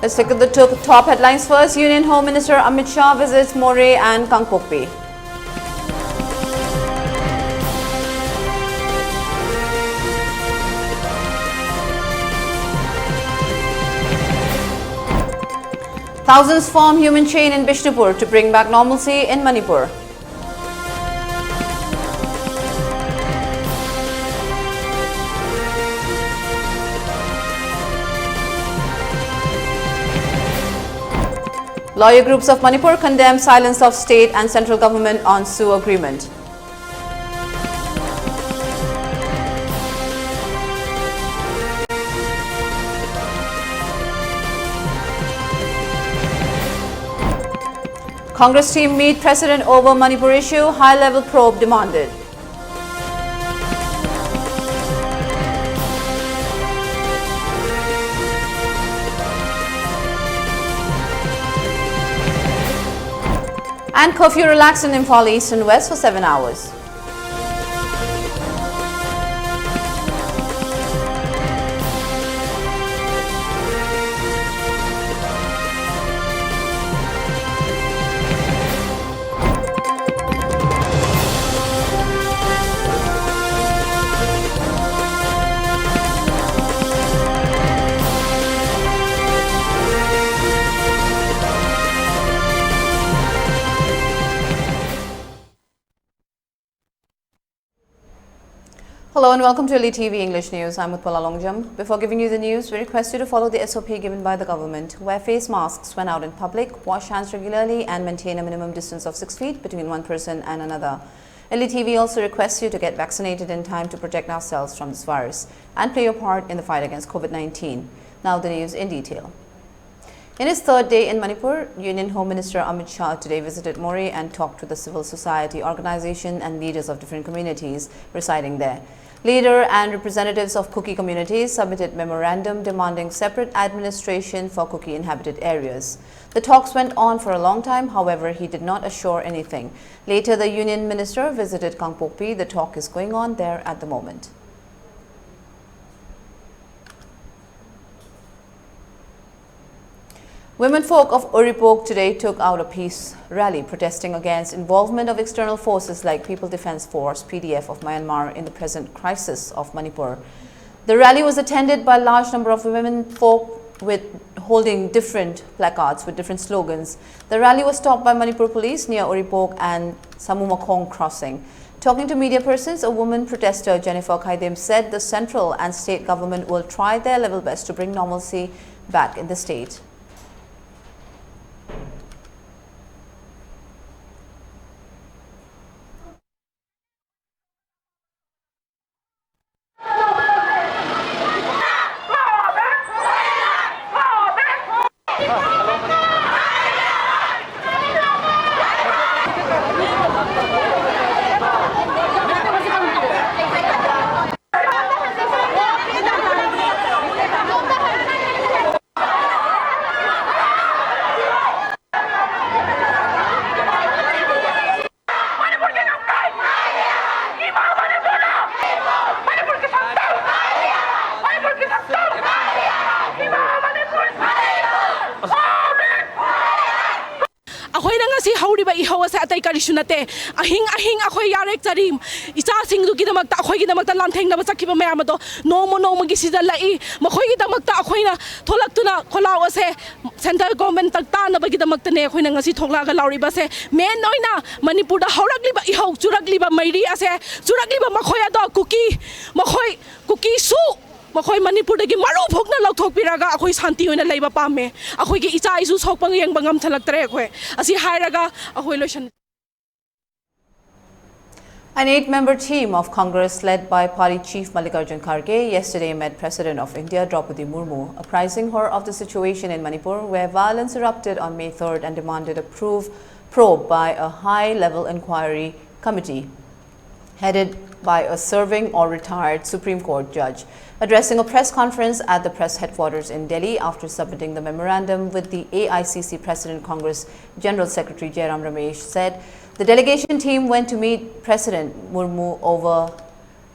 Let's take the top headlines first. Union Home Minister Amit Shah visits More and Kangpokpi. Thousands form human chain in Bishnupur to bring back normalcy in Manipur. Lawyer groups of Manipur condemn silence of state and central government on SU agreement. Congress team meet President over Manipur issue, high-level probe demanded. And curfew relaxed in Imphal East and West for 7 hours. Hello and welcome to ELITETV English News. I'm Utpala. Before giving you the news, we request you to follow the SOP given by the government. Wear face masks when out in public, wash hands regularly and maintain a minimum distance of 6 feet between one person and another. ELITETV also requests you to get vaccinated in time to protect ourselves from this virus and play your part in the fight against COVID-19. Now the news in detail. In his third day in Manipur, Union Home Minister Amit Shah today visited More and talked to the civil society organization and leaders of different communities residing there. Leader and representatives of Kuki communities submitted memorandum demanding separate administration for Kuki inhabited areas. The talks went on for a long time, however, he did not assure anything. Later, the union minister visited Kangpokpi. The talk is going on there at the moment. Womenfolk of Uripok today took out a peace rally protesting against involvement of external forces like People Defence Force (PDF) of Myanmar in the present crisis of Manipur. The rally was attended by a large number of womenfolk holding different placards with different slogans. The rally was stopped by Manipur police near Uripok and Samumakong crossing. Talking to media persons, a woman protester, Jennifer Khaidim, said the central and state government will try their level best to bring normalcy back in the state. Ahing ako'y yarek tarim isasing dugi na magta ako'y ginamagta lanteng na masakit pa mayama do no magisida lai mako'y ginamagta ako'y na tolak to na kolaw ase central government tagta na bagi damagta ne ako'y na ngasi thokla ga lauri ba se men noy na Manipur da haurak liba ihaw churak liba mairi ase churak liba mako'y ado kuki su makoy Manipur dagi maru phok na lauthok piraga akoy santi hoina leiba pame akoy gi icha isu sokpang yang bangam thalak tare akoy asi hairaga akoy lotion. An 8-member team of Congress led by Party Chief Mallikarjun Kharge yesterday met President of India Draupadi Murmu, apprising her of the situation in Manipur where violence erupted on May 3rd and demanded a probe by a high-level inquiry committee headed by a serving or retired Supreme Court judge. Addressing a press conference at the press headquarters in Delhi after submitting the memorandum with the AICC President Congress General Secretary Jairam Ramesh said the delegation team went to meet President Murmu over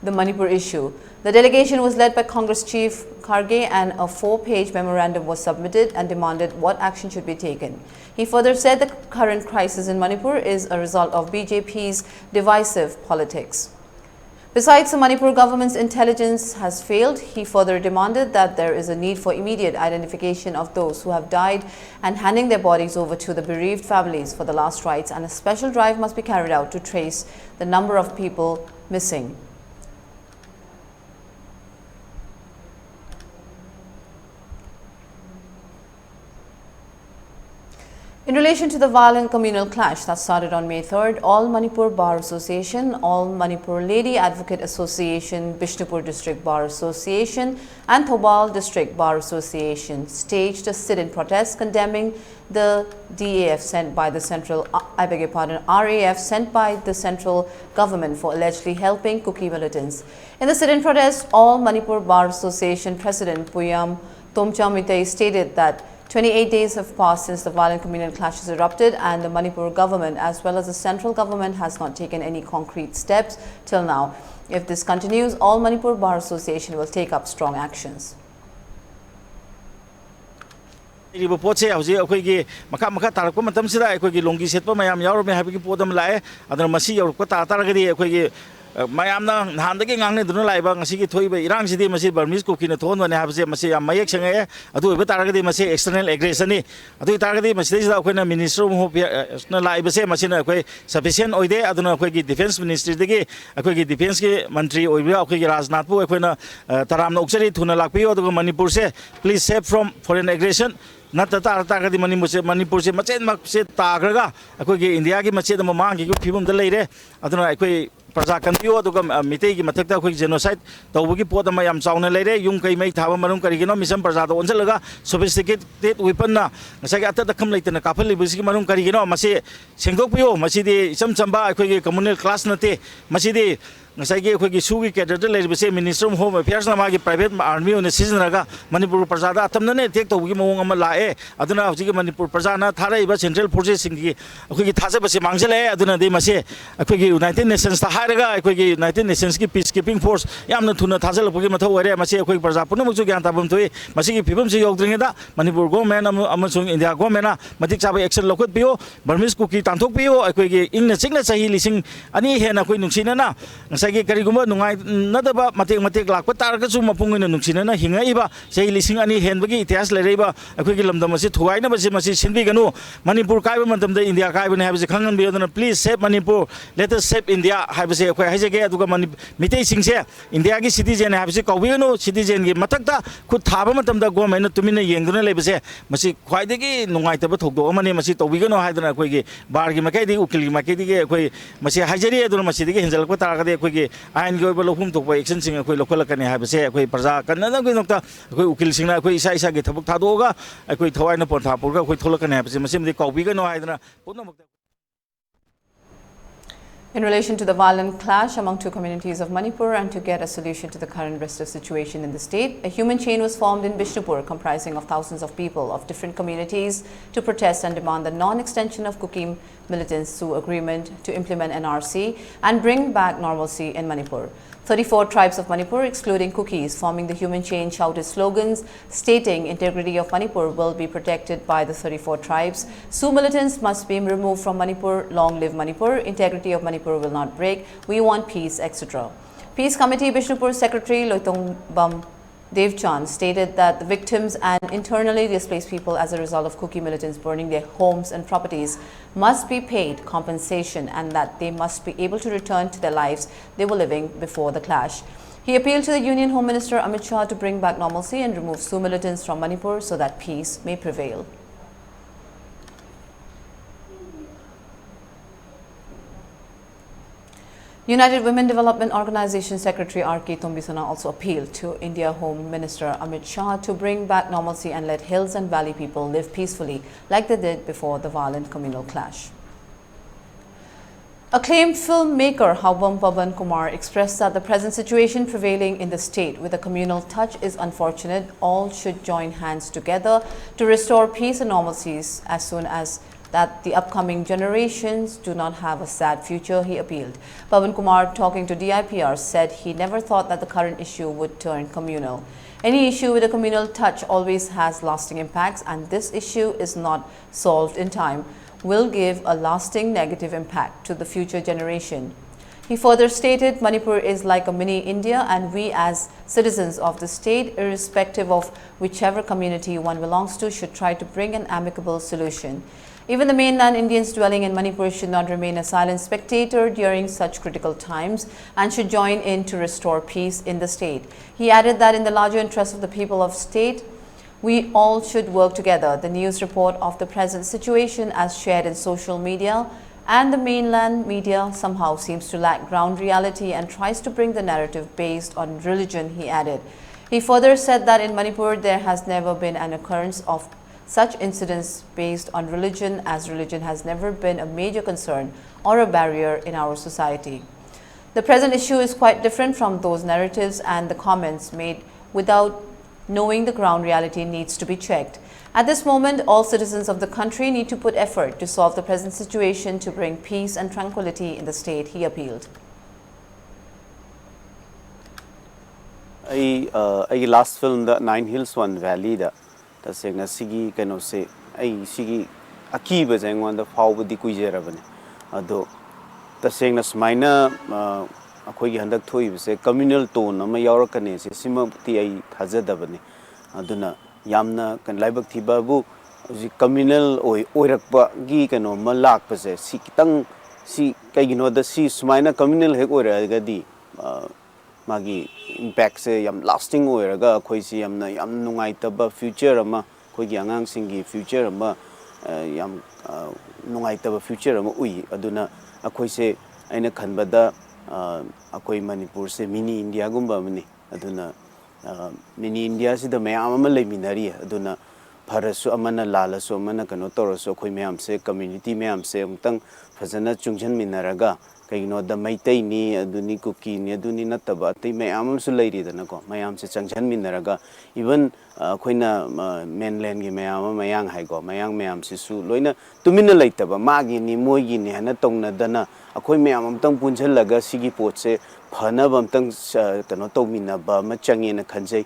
the Manipur issue. The delegation was led by Congress Chief Kharge, and a 4-page memorandum was submitted and demanded what action should be taken. He further said the current crisis in Manipur is a result of BJP's divisive politics. Besides, the Manipur government's intelligence has failed. He further demanded that there is a need for immediate identification of those who have died and handing their bodies over to the bereaved families for the last rites, and a special drive must be carried out to trace the number of people missing. In relation to the violent communal clash that started on May 3rd, All Manipur Bar Association, All Manipur Lady Advocate Association, Bishnupur District Bar Association and Thobal District Bar Association staged a sit-in protest condemning the DAF sent by the central, RAF sent by the central government for allegedly helping Kuki militants. In the sit-in protest, All Manipur Bar Association President Puyam Tomchamitei stated that 28 days have passed since the violent communal clashes erupted, and the Manipur government as well as the central government has not taken any concrete steps till now. If this continues, All Manipur Bar Association will take up strong actions. mayamna handagi ngangne dunu laiba ngasi thoiba irang sidi masi Burmese cookie na thon wane habse masi mayak sange adu iba taragadi masi external aggression ni adu taragadi masi da akoina minister of na laiba se masi na akoi sufficient oide aduna akoi gi defense ministry degi akoi gi defense ki mantri oiba akoi gi Rajnath pu akoina taramna uksari thuna lakpi adu Manipur se please save from foreign aggression Nata Taragadi Manipur se Machet Makse Tagraga, Akogi India ki Machet Mamangi, people the lady, Aduna Akwe Prazakandio to come Miteki Mataka quick genocide, the Wiki Potamayam Sound lady, Yunkai make Tavamarum Karigino, Misam Prazato, Onzelaga, sophisticated weapon. Sagata the come late in a couple of Marum Karigino, Masi, Sengopio, Masidi, some Samba, Akogi communal class nate, Masidi. Nasagi Kogi Sugi Cadet, say Minister of Home Affairs Namagi private army on the season Raga, Manipur Prasada, Tamane, take the Wimamalae, Aduna Manipur Prasana, Tara, Central Processing, Kogi Tasabasi Mangele, Aduna de Mase, a quick United Nations, the Haraga, a quick United Nations Peacekeeping Force, Yamna Tuna Tazel Pugimato, where Masi, a quick Prasapuno, Gantabum to Masiki, people see Yogringa, Manipur Gomen, Amazon India Gomena, Matikabi Excel Local Pio, Burmese Cookie Tantok Pio, a quick in the signature he listening, Ani Hena Queen Sinana. Sagi Kariguma, Nadaba, Matek Lak, Targasu Mapung in Nuxina, Hingaiba, say listening any Henbagi, Tias Lereba, a quickilum Damasi, Huayna, Masi, Sinbigano, Manipur Kaiban, the India Kaiban has a Kangan beyond, please save Manipur, let us save India, have a say, Hajaka to come Mite Singse, India citizen, have a Kawino, citizen, Mataka, could Tabamatam the Gomen to Mina Yanguna Lebese, Masi, Quaidegi, no matter what Mani Masito, we know Hadana Quigi, Bargi Makadi, Ukili Makadi, Masi Hajari, Masidi, Hinzel, I go below whom to pay extensing a local can have a say a quick Praza, another Nocta, Ukil Sina, a quick Saisa get Tadoga, a quick Hawaii Portapoga, with Tolakan have simply called Vigano Hydra. In relation to the violent clash among two communities of Manipur and to get a solution to the current restless situation in the state, a human chain was formed in Bishnupur comprising of thousands of people of different communities to protest and demand the non-extension of Kuki militants through agreement to implement NRC and bring back normalcy in Manipur. 34 tribes of Manipur, excluding Kukis, forming the human chain, shouted slogans stating integrity of Manipur will be protected by the 34 tribes. Sioux militants must be removed from Manipur. Long live Manipur. Integrity of Manipur will not break. We want peace, etc. Peace Committee Bishnupur Secretary Loitongbam Devchan stated that the victims and internally displaced people as a result of Kuki militants burning their homes and properties must be paid compensation and that they must be able to return to their lives they were living before the clash. He appealed to the Union Home Minister Amit Shah to bring back normalcy and remove Sioux militants from Manipur so that peace may prevail. United Women Development Organization Secretary R.K. Tombisana also appealed to India Home Minister Amit Shah to bring back normalcy and let hills and valley people live peacefully like they did before the violent communal clash. Acclaimed filmmaker Hawam Pavan Kumar expressed that the present situation prevailing in the state with a communal touch is unfortunate. All should join hands together to restore peace and normalcies as soon as that the upcoming generations do not have a sad future, he appealed. Pawan Kumar, talking to DIPR, said he never thought that the current issue would turn communal. Any issue with a communal touch always has lasting impacts, and this issue is not solved in time will give a lasting negative impact to the future generation. He further stated, Manipur is like a mini India, and we as citizens of the state, irrespective of whichever community one belongs to, should try to bring an amicable solution. Even the mainland Indians dwelling in Manipur should not remain a silent spectator during such critical times and should join in to restore peace in the state. He added that in the larger interest of the people of state, we all should work together. The news report of the present situation as shared in social media and the mainland media somehow seems to lack ground reality and tries to bring the narrative based on religion, he added. He further said that in Manipur there has never been an occurrence of such incidents based on religion, as religion has never been a major concern or a barrier in our society. The present issue is quite different from those narratives, and the comments made without knowing the ground reality needs to be checked. At this moment, all citizens of the country need to put effort to solve the present situation to bring peace and tranquility in the state, he appealed. I last film the Nine Hills One Valley da tasengna sigi kano se ai sigi akiba jangwan da fawbudi kuijera bane ado tasengna smaina akhoi gi handak thoi bse communal tone ama yaurakane se simapti ai thajada bane aduna yamna kan laibak thiba bu ji communal oirakpa gi kano malak pase si kitang si kaigino da si smaina communal hek oira ga di magi impact se yam lasting oiraga khoi si yamna yam nungai taba future ama khoi gi angang singi future ama yam nungai taba future ama ui aduna akhoi se aina khanbada akhoi Manipur se mini India gumba mani aduna mini India si da mayam ama leiminari aduna pharasu amana lalasu amana kano torosu akhoi mayam se community mayam se umtang fazana chungjan minaraga kaino da maitai ni aduni kuki ni aduni nataba tai mayam su leiri da nako mayam se changjan minaraga even khoina mainland gi mayam mayang hai go mayang mayam si su loina tumina leitaba magi ni moigi ni hana tongna dana akhoi mayam amtang punjhalaga sigi potse phana bamtang kano tawmina ba ma change na khanjai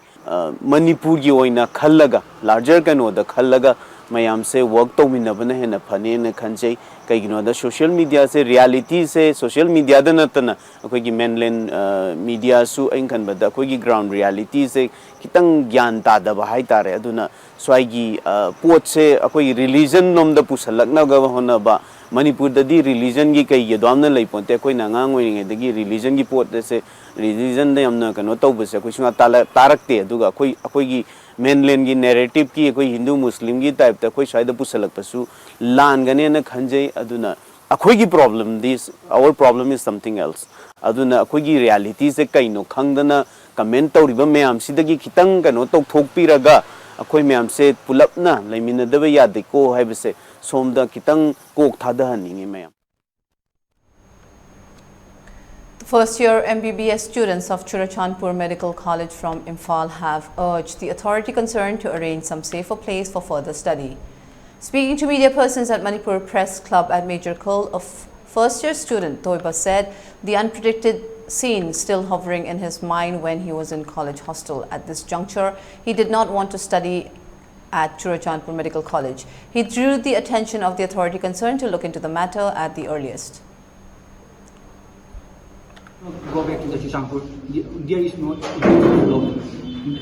Manipur gi oina khallaga larger kano da khallaga mayam se work tawmina bana hena phane na khanjai kaigino da social media se reality se social media da natana akhoi gi mainland media su ain khan bada akhoi gi ground reality se kitang gyan ta da ba hai tare aduna swai gi pot se akhoi religion nom da pusalakna ga hona ba Manipur da di religion gi kai ge domna lei ponte akhoi na ngang oi nge da gi religion gi pot se religion da yamna kano tawbse akhoi sunga tarakte aduga akhoi gi mainland gi narrative ki akhoi Hindu Muslim gi type ta akhoi shaida pusalak pasu lan gane na khanjai aduna akhoi gi problem this our problem is something else aduna akhoi gi reality se kaino khangdana comment tawriba mayam sidagi khitang kano tok thokpiraga akhoi mayam se pulapna laimina daba yade ko haibse somda kitang kok thada haningi mayam. First-year MBBS students of Churachandpur Medical College from Imphal have urged the authority concerned to arrange some safer place for further study. Speaking to media persons at Manipur Press Club at Major Kul, a first-year student, Toiba, said the unpredicted scene still hovering in his mind when he was in college hostel. At this juncture, he did not want to study at Churachandpur Medical College. He drew the attention of the authority concerned to look into the matter at the earliest. Go back to the Churachandpur. There is no problem.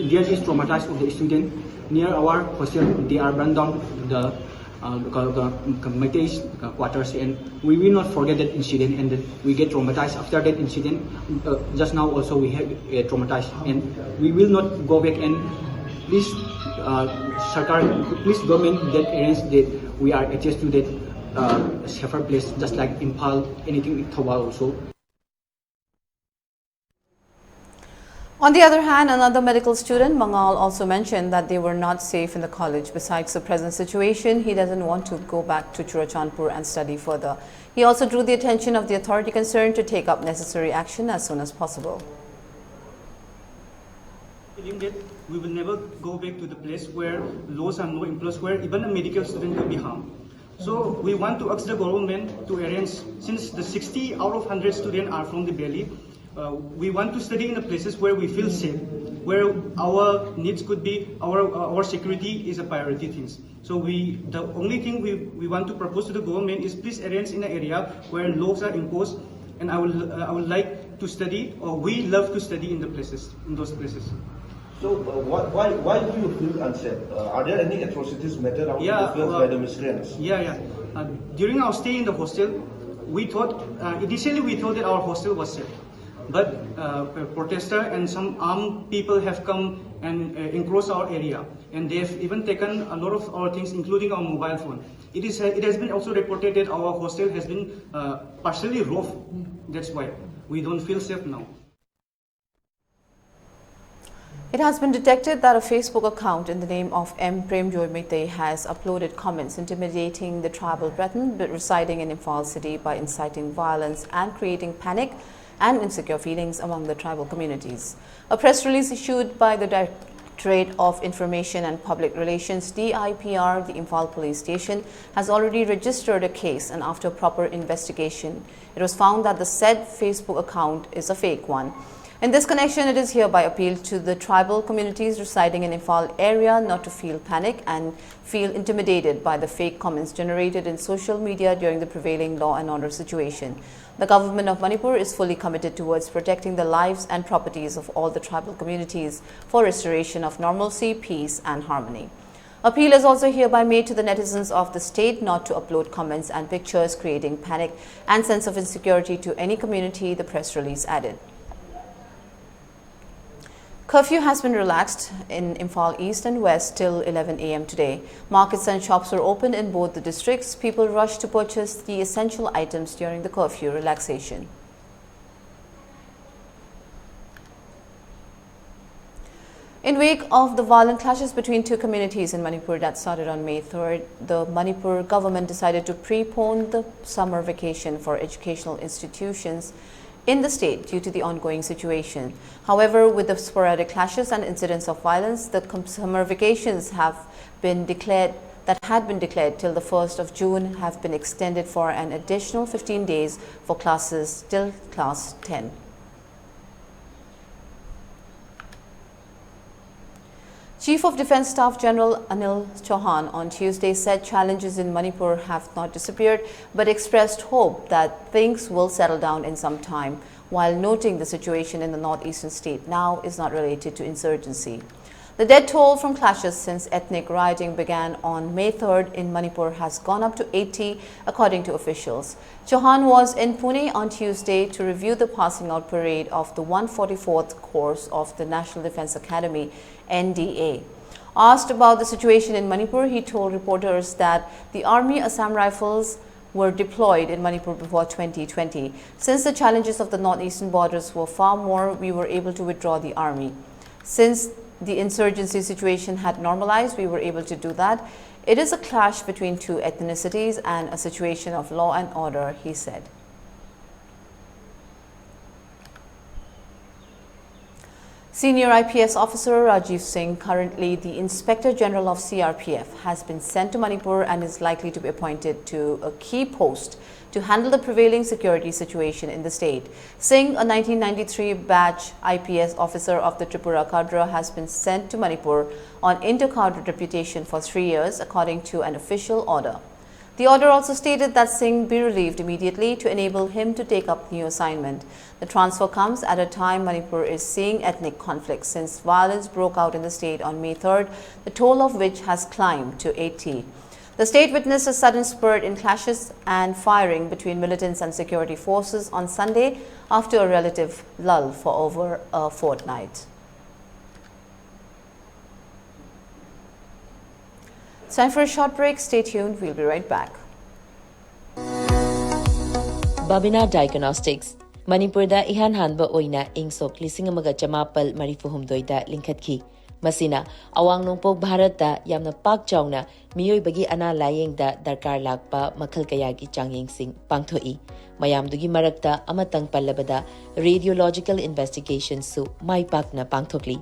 There is traumatized of the student. Near our hostel, they are burned down the Metis quarters, and we will not forget that incident, and that we get traumatized after that incident. Just now also we have traumatized, and we will not go back. And please, Sarkar, please government that arrange that we are adjust to that safer place, just like Imphal, anything in Thawal also. On the other hand, another medical student, Mangal, also mentioned that they were not safe in the college. Besides the present situation, he doesn't want to go back to Churachandpur and study further. He also drew the attention of the authority concerned to take up necessary action as soon as possible. That we will never go back to the place where laws are no influence, where even a medical student will be harmed. So we want to ask the government to arrange, since the 60 out of 100 students are from the valley, we want to study in the places where we feel safe, where our needs could be, our security is a priority things. So the only thing we want to propose to the government is please arrange in an area where laws are imposed, and I would like to study, or we love to study in those places. So why do you feel unsafe? Are there any atrocities meted out by the miscreants? During our stay in the hostel, we thought initially we thought that our hostel was safe, but protesters and some armed people have come and encroached our area, and they have even taken a lot of our things, including our mobile phone. It has been also reported that our hostel has been partially robbed. That's why we don't feel safe now. It has been detected that a Facebook account in the name of M. Premjoy Mite has uploaded comments intimidating the tribal brethren residing in Imphal city by inciting violence and creating panic and insecure feelings among the tribal communities. A press release issued by the Directorate of Information and Public Relations DIPR, the Imphal Police Station, has already registered a case, and after proper investigation, it was found that the said Facebook account is a fake one. In this connection, it is hereby appealed to the tribal communities residing in Imphal area not to feel panic and feel intimidated by the fake comments generated in social media during the prevailing law and order situation. The government of Manipur is fully committed towards protecting the lives and properties of all the tribal communities for restoration of normalcy, peace and harmony. Appeal is also hereby made to the netizens of the state not to upload comments and pictures creating panic and sense of insecurity to any community, the press release added. Curfew has been relaxed in Imphal East and West till 11 a.m. today. Markets and shops were opened in both the districts. People rushed to purchase the essential items during the curfew relaxation. In wake of the violent clashes between two communities in Manipur that started on May 3rd, the Manipur government decided to prepone the summer vacation for educational institutions in the state due to the ongoing situation. However, with the sporadic clashes and incidents of violence, the summer vacations had been declared till the 1st of June have been extended for an additional 15 days for classes till class 10. Chief of Defence Staff General Anil Chauhan on Tuesday said challenges in Manipur have not disappeared but expressed hope that things will settle down in some time, while noting the situation in the northeastern state now is not related to insurgency. The death toll from clashes since ethnic rioting began on May 3rd in Manipur has gone up to 80, according to officials. Chauhan was in Pune on Tuesday to review the passing out parade of the 144th course of the National Defence Academy, NDA. Asked about the situation in Manipur, he told reporters that the Army Assam Rifles were deployed in Manipur before 2020. Since the challenges of the northeastern borders were far more, we were able to withdraw the army. Since the insurgency situation had normalized, we were able to do that. It is a clash between two ethnicities and a situation of law and order, he said. Senior IPS officer Rajiv Singh, currently the Inspector General of CRPF, has been sent to Manipur and is likely to be appointed to a key post to handle the prevailing security situation in the state. Singh, a 1993 batch IPS officer of the Tripura cadre, has been sent to Manipur on inter-cadre deputation for 3 years, according to an official order. The order also stated that Singh be relieved immediately to enable him to take up new assignment. The transfer comes at a time Manipur is seeing ethnic conflict since violence broke out in the state on May 3rd, the toll of which has climbed to 80. The state witnessed a sudden spurt in clashes and firing between militants and security forces on Sunday after a relative lull for over a fortnight. It's time for a short break. Stay tuned. We'll be right back. Babina Diagnostics Manipur da ihan hanba oina ingsok lisingamaga chamapal marifuhumdoi da linkhatki. Masina awang nongpok Bharat da yamna pak chawna miyoi bagi ana layeng da darkar lakpa makhal kayagi changyeng sing pangthoi. Mayamdugi marakta amatang pallabada radiological investigation su mai pak na pangthokli.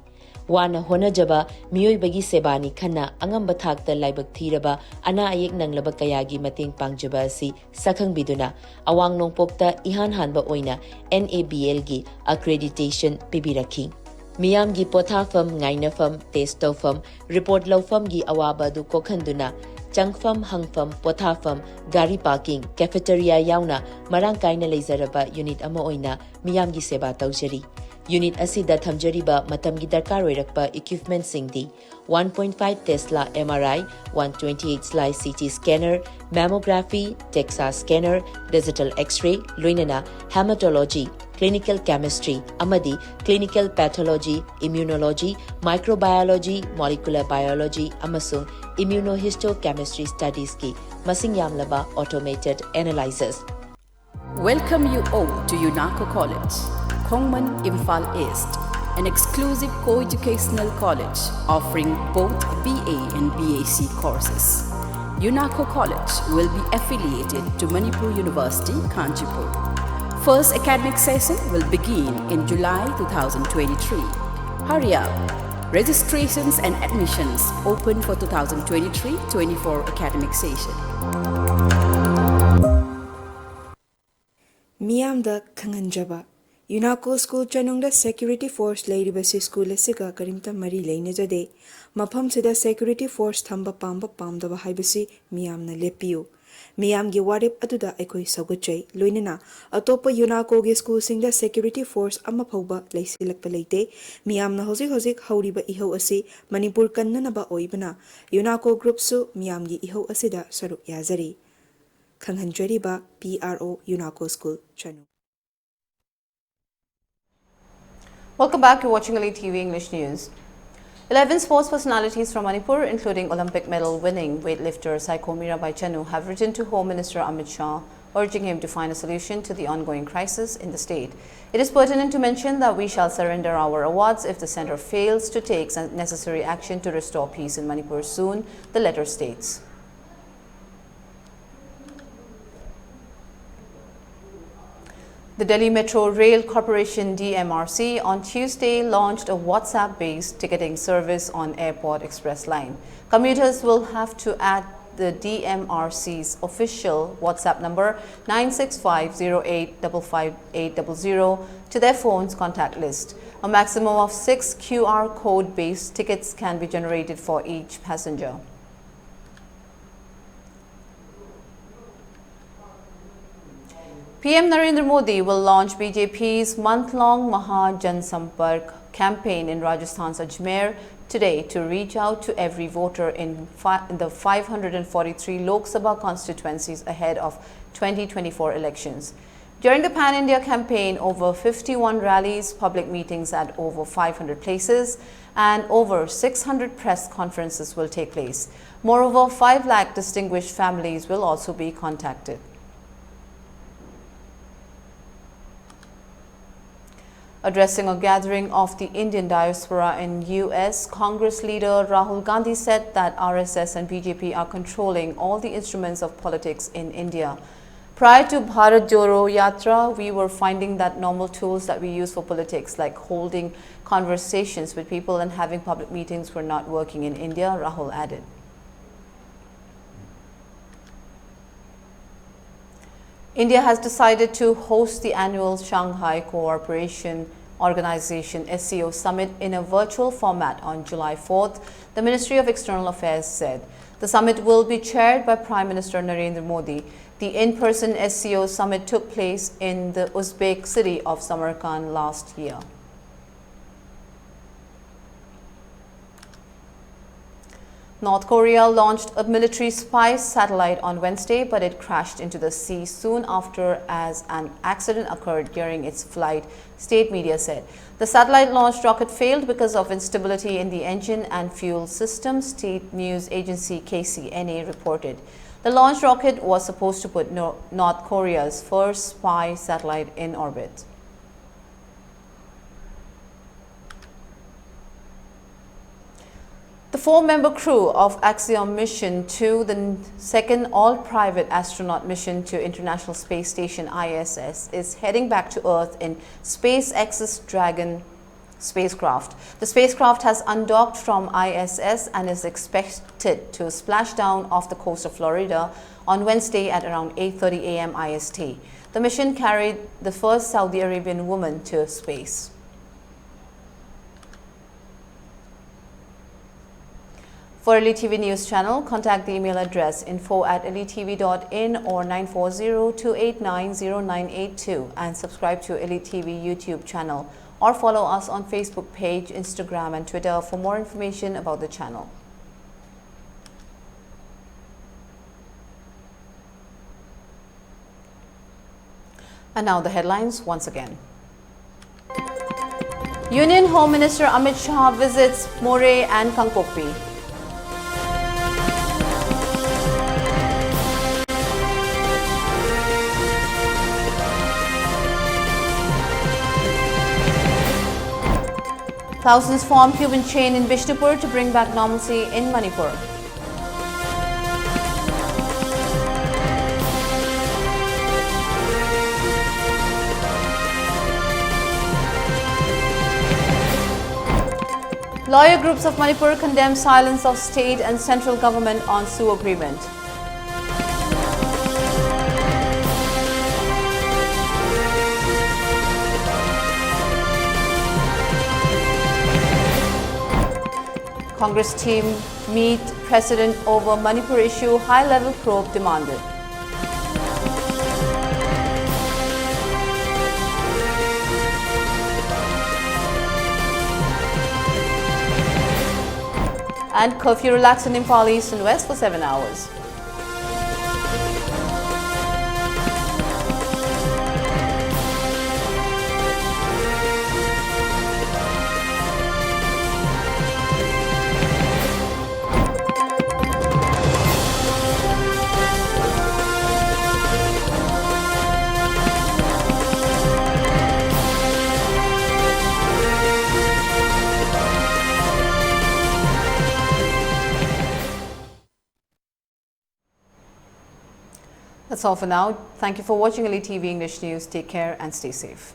wana honajaba miyoibagi sebani khana angamba thakta laibak thiraba ana ayek nanglaba kayagi mating pangjaba asi sakhang biduna awang nongpokta ihan hanba oina NABL gi accreditation pibirakhi Miyam gi pothafam ngainafam testofam report lawfam gi awaba du kokhanduna Changfam hangfam pothafam gari parking cafeteria yauna marang kaina leizaraba unit ama oina miyam gi seba tawjari unit asida thamjariba matam gi darkar oirakpa equipment singdi 1.5 Tesla MRI 128 slice CT scanner mammography DEXA scanner digital x-ray loinana hematology clinical chemistry amadi clinical pathology immunology microbiology molecular biology amasung immunohistochemistry studies ki masing yamlaba automated analyzers. Welcome you all to UNACO College, Kongman Imphal East, an exclusive co-educational college offering both BA and BAc courses. UNACO College will be affiliated to Manipur University, Kanchipur. First academic session will begin in July 2023. Hurry up! Registrations and admissions open for 2023-24 academic session. Miyamda Kanganjaba UNACO School Chanungda Security Force Ladybasi School Asiga Karimta Mari Lane Jade Mapam Sida Security Force Thamba Pamba Pamdaba Haibasi Miyamna Lepiu Miyam gi warip aduda ekoi saguchai loinena atopa UNACO gi school singda security force ama phauba leisilakpa leite miyam na hojik hauriba ihau asi Manipur kannanaba oibana UNACO group su miyam gi ihau asida saruk yazari khanghanjariba PRO UNACO School Chanu. Welcome back. You're watching ELITETV English News. 11 sports personalities from Manipur, including Olympic medal-winning weightlifter Saiko Mirabai Chanu, have written to Home Minister Amit Shah, urging him to find a solution to the ongoing crisis in the state. It is pertinent to mention that we shall surrender our awards if the centre fails to take necessary action to restore peace in Manipur soon, the letter states. The Delhi Metro Rail Corporation DMRC on Tuesday launched a WhatsApp-based ticketing service on Airport Express Line. Commuters will have to add the DMRC's official WhatsApp number 965085580 to their phone's contact list. A maximum of 6 QR code-based tickets can be generated for each passenger. PM Narendra Modi will launch BJP's month-long Maha Jansampark campaign in Rajasthan's Ajmer today to reach out to every voter in the 543 Lok Sabha constituencies ahead of 2024 elections. During the Pan-India campaign, over 51 rallies, public meetings at over 500 places, and over 600 press conferences will take place. Moreover, 5 lakh distinguished families will also be contacted. Addressing a gathering of the Indian diaspora in US, Congress leader Rahul Gandhi said that RSS and BJP are controlling all the instruments of politics in India. Prior to Bharat Jodo Yatra, we were finding that normal tools that we use for politics, like holding conversations with people and having public meetings, were not working in India, Rahul added. India has decided to host the annual Shanghai Cooperation Organization SCO Summit in a virtual format on July 4th, the Ministry of External Affairs said. The summit will be chaired by Prime Minister Narendra Modi. The in-person SCO Summit took place in the Uzbek city of Samarkand last year. North Korea launched a military spy satellite on Wednesday, but it crashed into the sea soon after as an accident occurred during its flight, state media said. The satellite-launched rocket failed because of instability in the engine and fuel system, state news agency KCNA reported. The launched rocket was supposed to put North Korea's first spy satellite in orbit. The 4-member crew of Axiom Mission 2, the second all-private astronaut mission to International Space Station ISS, is heading back to Earth in SpaceX's Dragon spacecraft. The spacecraft has undocked from ISS and is expected to splash down off the coast of Florida on Wednesday at around 8:30 a.m. IST. The mission carried the first Saudi Arabian woman to space. For ELITETV News Channel, contact the email address info@elitetv.in or 940-289-0982 and subscribe to ELITETV YouTube channel or follow us on Facebook page, Instagram and Twitter for more information about the channel. And now the headlines once again. Union Home Minister Amit Shah visits More and Kangpokpi. Thousands form Cuban chain in Bishnupur to bring back normalcy in Manipur. Lawyer groups of Manipur condemn silence of state and central government on SU agreement. Congress team meet President over Manipur issue, high-level probe demanded. And curfew relaxed in Imphal East and West for 7 hours. That's all for now. Thank you for watching ELITETV English News. Take care and stay safe.